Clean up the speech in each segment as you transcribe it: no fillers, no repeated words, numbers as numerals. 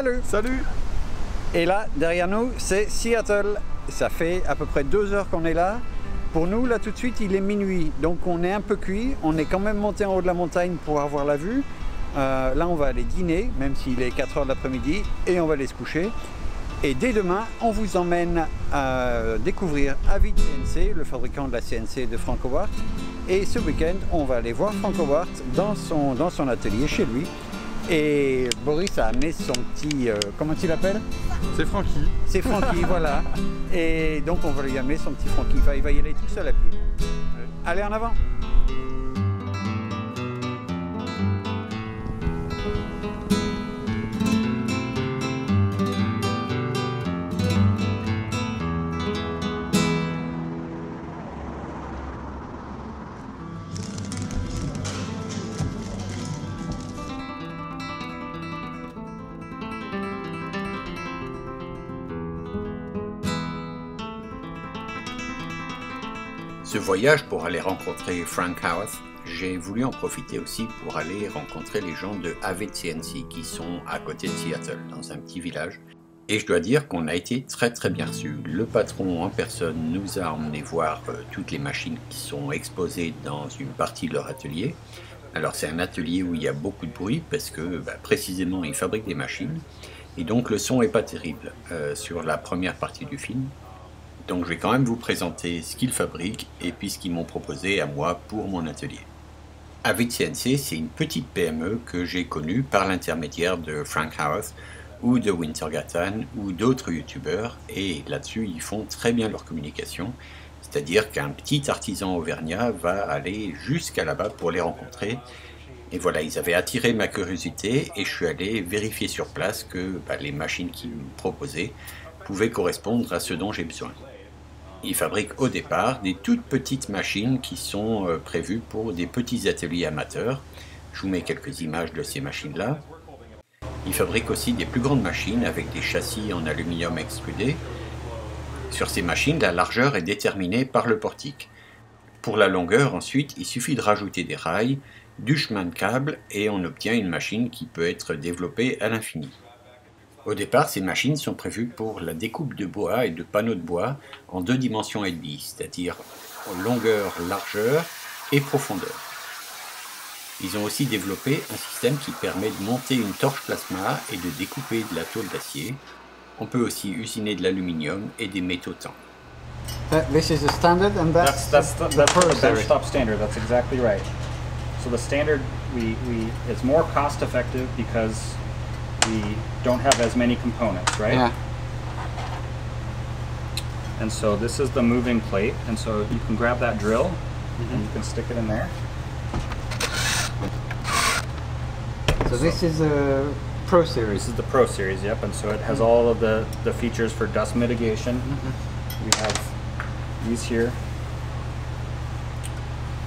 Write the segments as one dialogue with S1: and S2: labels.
S1: Salut!
S2: Salut!
S1: Et là, derrière nous, c'est Seattle. Ça fait à peu près 2 heures qu'on est là. Pour nous, là, tout de suite, il est minuit. Donc, on est un peu cuit. On est quand même monté en haut de la montagne pour avoir la vue. Là, on va aller dîner, même s'il est 4 heures de l'après-midi. Et on va aller se coucher. Et dès demain, on vous emmène à découvrir Avid CNC, le fabricant de la CNC de Frank Howard. Et ce week-end, on va aller voir Frank Howard dans son atelier, chez lui. Et Boris a amené son petit... comment tu l'appelles?
S2: C'est Francky.
S1: C'est Francky, voilà. Et donc, on va lui amener son petit Francky. Enfin, il va y aller tout seul à pied. Ouais. Allez, en avant!
S3: Ce voyage pour aller rencontrer Frank Howard, j'ai voulu en profiter aussi pour aller rencontrer les gens de Avid CNC qui sont à côté de Seattle, dans un petit village. Et je dois dire qu'on a été très bien reçus. Le patron en personne nous a emmené voir toutes les machines qui sont exposées dans une partie de leur atelier. Alors c'est un atelier où il y a beaucoup de bruit parce que précisément ils fabriquent des machines. Et donc le son n'est pas terrible sur la première partie du film. Donc je vais quand même vous présenter ce qu'ils fabriquent et puis ce qu'ils m'ont proposé à moi pour mon atelier. Avid CNC, c'est une petite PME que j'ai connue par l'intermédiaire de Frank Howard ou de Wintergatan ou d'autres youtubeurs, et là-dessus ils font très bien leur communication, c'est-à-dire qu'un petit artisan auvergnat va aller jusqu'à là-bas pour les rencontrer. Et voilà, ils avaient attiré ma curiosité et je suis allé vérifier sur place que les machines qu'ils me proposaient pouvaient correspondre à ce dont j'ai besoin. Ils fabriquent au départ des toutes petites machines qui sont prévues pour des petits ateliers amateurs. Je vous mets quelques images de ces machines-là. Ils fabriquent aussi des plus grandes machines avec des châssis en aluminium extrudé. Sur ces machines, la largeur est déterminée par le portique. Pour la longueur, ensuite, il suffit de rajouter des rails, du chemin de câble et on obtient une machine qui peut être développée à l'infini. Au départ, ces machines sont prévues pour la découpe de bois et de panneaux de bois en 2 dimensions et demie, c'est-à-dire longueur, largeur et profondeur. Ils ont aussi développé un système qui permet de monter une torche plasma et de découper de la tôle d'acier. On peut aussi usiner de l'aluminium et des métaux tendres.
S1: This is the standard and that's the
S4: benchtop standard. That's exactly right. So the standard it's more cost effective because we don't have as many components, right?
S1: Yeah.
S4: And so this is the moving plate, and so you can grab that drill and you can stick it in there.
S1: So this is a Pro Series.
S4: This is the Pro Series, yep, and so it has all of the features for dust mitigation. We have these here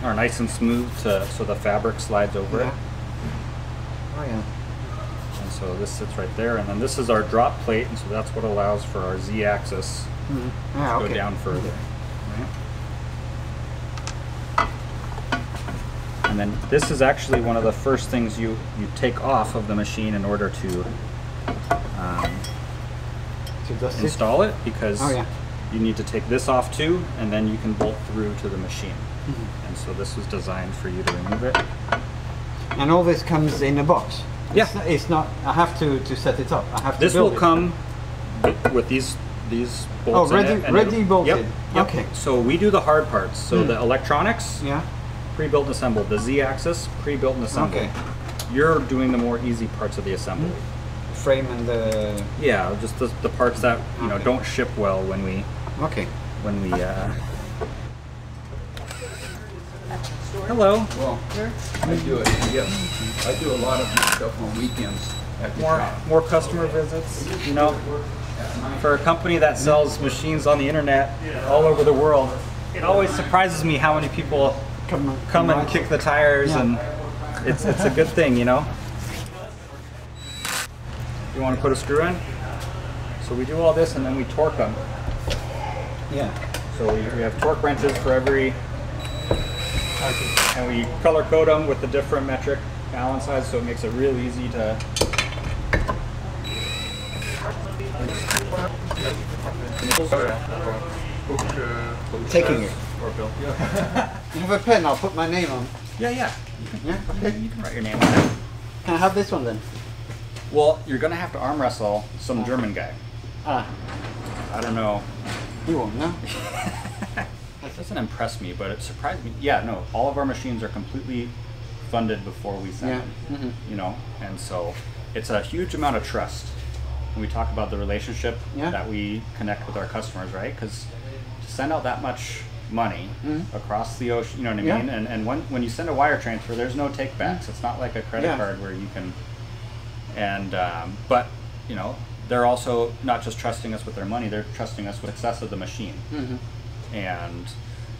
S4: are nice and smooth so the fabric slides over it.
S1: Oh yeah.
S4: And so this sits right there, and then this is our drop plate, and so that's what allows for our Z-axis to go down further. Right? And then this is actually one of the first things you take off of the machine in order to install it, because you need to take this off too, and then you can bolt through to the machine. And so this was designed for you to remove it.
S1: And all this comes in a box?
S4: Yeah.
S1: It's not, I have to set it up. I have to
S4: This
S1: build
S4: will
S1: it.
S4: come with these bolts
S1: ready,
S4: in it.
S1: ready bolted?
S4: Yep.
S1: Okay.
S4: So we do the hard parts. So the electronics,
S1: Yeah.
S4: pre-built and assembled. The Z-axis, pre-built and assembled.
S1: Okay.
S4: You're doing the more easy parts of the assembly.
S1: Frame and the...
S4: Yeah, just the parts that don't ship well when we Hello.
S2: Well, I do it. Yep. I do a lot of my stuff on weekends at the shop.
S4: More customer visits. For a company that sells machines on the internet all over the world, it always surprises me how many people come and kick the tires, and it's a good thing, You want to put a screw in? So we do all this and then we torque them.
S1: Yeah.
S4: So we have torque wrenches for every, and we color code them with the different metric Allen size, so it makes it real easy to
S1: Taking it.
S4: Or Bill.
S1: You have a pen, I'll put my name on.
S4: Yeah.
S1: Yeah? Okay.
S4: You can write your name on it.
S1: Can I have this one then?
S4: Well, you're gonna have to arm wrestle some German guy.
S1: Ah,
S4: I don't know.
S1: you won't, no?
S4: That doesn't impress me, but it surprised me. Yeah, no, all of our machines are completely funded before we send
S1: Yeah.
S4: them. You know, and so it's a huge amount of trust. When we talk about the relationship that we connect with our customers, right? Because to send out that much money across the ocean, you know what I mean? And when you send a wire transfer, there's no take backs. It's not like a credit card where you can. And but you know, they're also not just trusting us with their money; they're trusting us with the success of the machine. And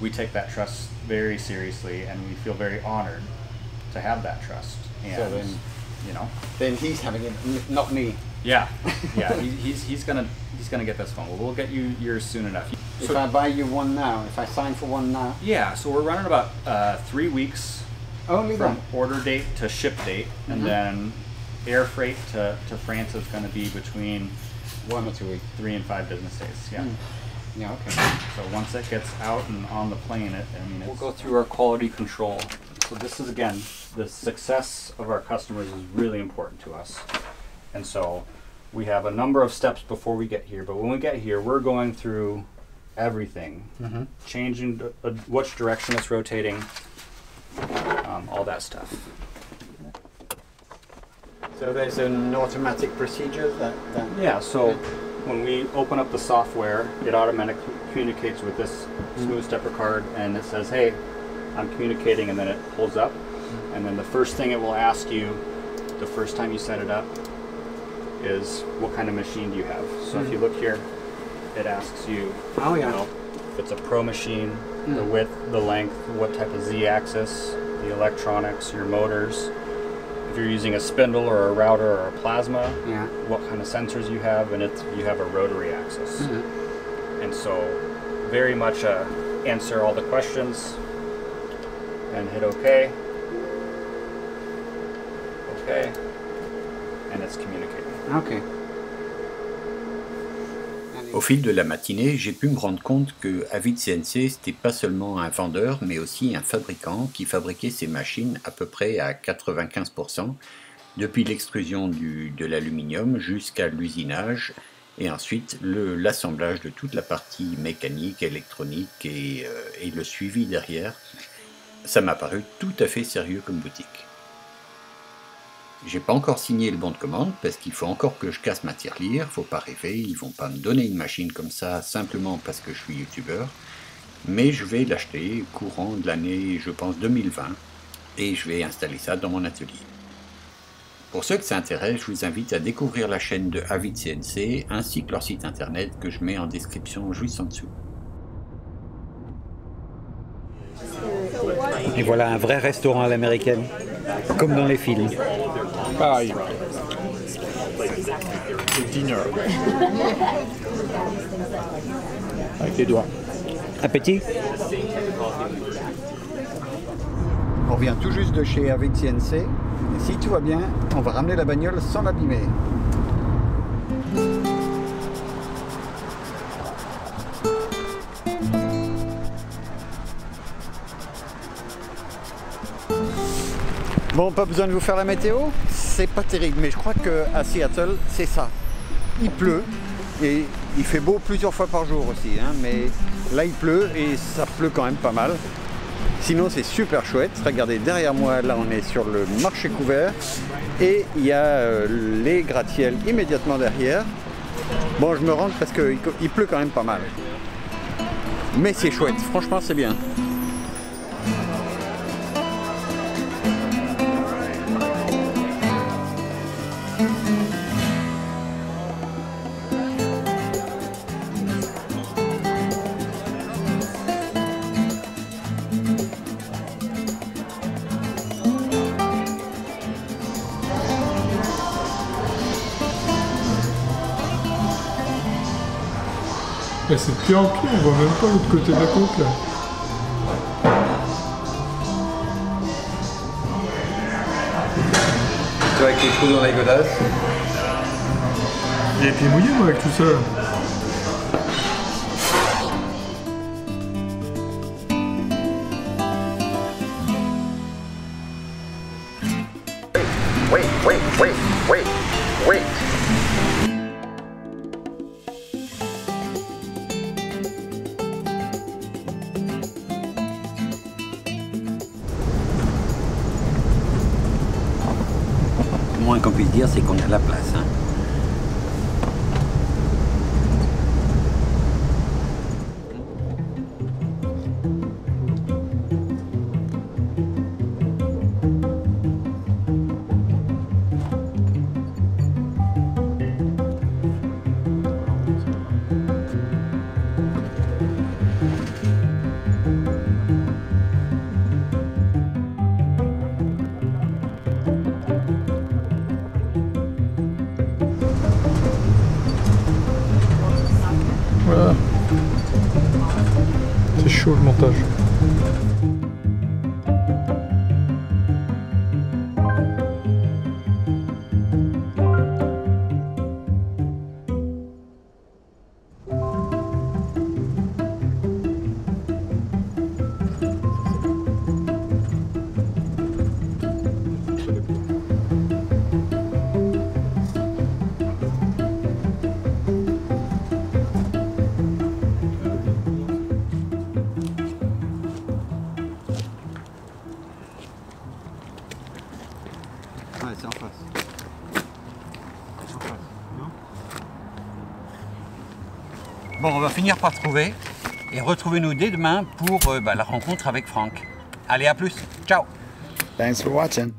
S4: we take that trust very seriously, and we feel very honored to have that trust. And
S1: So then,
S4: you know,
S1: then he's having it, not me.
S4: yeah, he's gonna get this phone. Well, we'll get you yours soon enough.
S1: If I buy you one now, if I sign for one now.
S4: Yeah, so we're running about 3 weeks
S1: Only
S4: from
S1: that?
S4: order date to ship date, and then air freight to France is going to be between
S1: 1 or 2 weeks.
S4: 3 and 5 business days. Yeah.
S1: Yeah, okay.
S4: So once it gets out and on the plane, we'll go through our quality control. So this is, again, the success of our customers is really important to us. And so we have a number of steps before we get here. But when we get here, we're going through everything, changing which direction it's rotating, all that stuff.
S1: So there's an automatic procedure that
S4: Yeah, so when we open up the software, it automatically communicates with this Smooth Stepper card, and it says, hey, I'm communicating, and then it pulls up. And then the first thing it will ask you, the first time you set it up, is what kind of machine do you have? So if you look here, it asks you, you know, if it's a Pro machine, the width, the length, what type of Z-axis, the electronics, your motors. If you're using a spindle or a router or a plasma, what kind of sensors you have, and if you have a rotary axis. And so very much answer all the questions and hit OK. OK. And it's communicating.
S1: Okay.
S3: Au fil de la matinée, j'ai pu me rendre compte que Avid CNC, c'était pas seulement un vendeur, mais aussi un fabricant qui fabriquait ses machines à peu près à 95%, depuis l'extrusion de l'aluminium jusqu'à l'usinage, et ensuite l'assemblage de toute la partie mécanique, électronique et le suivi derrière. Ça m'a paru tout à fait sérieux comme boutique. J'ai pas encore signé le bon de commande parce qu'il faut encore que je casse ma tirelire, faut pas rêver, ils vont pas me donner une machine comme ça simplement parce que je suis youtubeur, mais je vais l'acheter courant de l'année, je pense 2020, et je vais installer ça dans mon atelier. Pour ceux que ça intéresse, je vous invite à découvrir la chaîne de Avid CNC ainsi que leur site internet que je mets en description juste en dessous.
S1: Et voilà un vrai restaurant à l'américaine, comme dans les films.
S2: Pareil. Dinner. Avec les doigts.
S1: Appétit? On revient tout juste de chez Avid CNC. Et si tout va bien, on va ramener la bagnole sans l'abîmer. Bon, pas besoin de vous faire la météo, c'est pas terrible, mais je crois qu'à Seattle, c'est ça. Il pleut, et il fait beau plusieurs fois par jour aussi, hein, mais là il pleut, et ça pleut quand même pas mal. Sinon c'est super chouette, regardez derrière moi, là on est sur le marché couvert, et il y a les gratte-ciels immédiatement derrière. Bon, je me rends parce qu'il pleut quand même pas mal. Mais c'est chouette, franchement c'est bien.
S5: Mais c'est de pire en pire, on voit même pas l'autre côté de la côte là.
S1: Tu vois, avec les trous dans les godasses.
S5: Il a été mouillé moi avec tout ça.
S1: wait.
S3: Le moins qu'on puisse dire, c'est qu'on a la place. Hein.
S5: Voilà. C'est chaud le montage.
S1: Ouais, c'est en face.
S3: Bon, on va finir par trouver et retrouvez-nous dès demain pour la rencontre avec Franck. Allez, à plus. Ciao.
S1: Thanks for watching.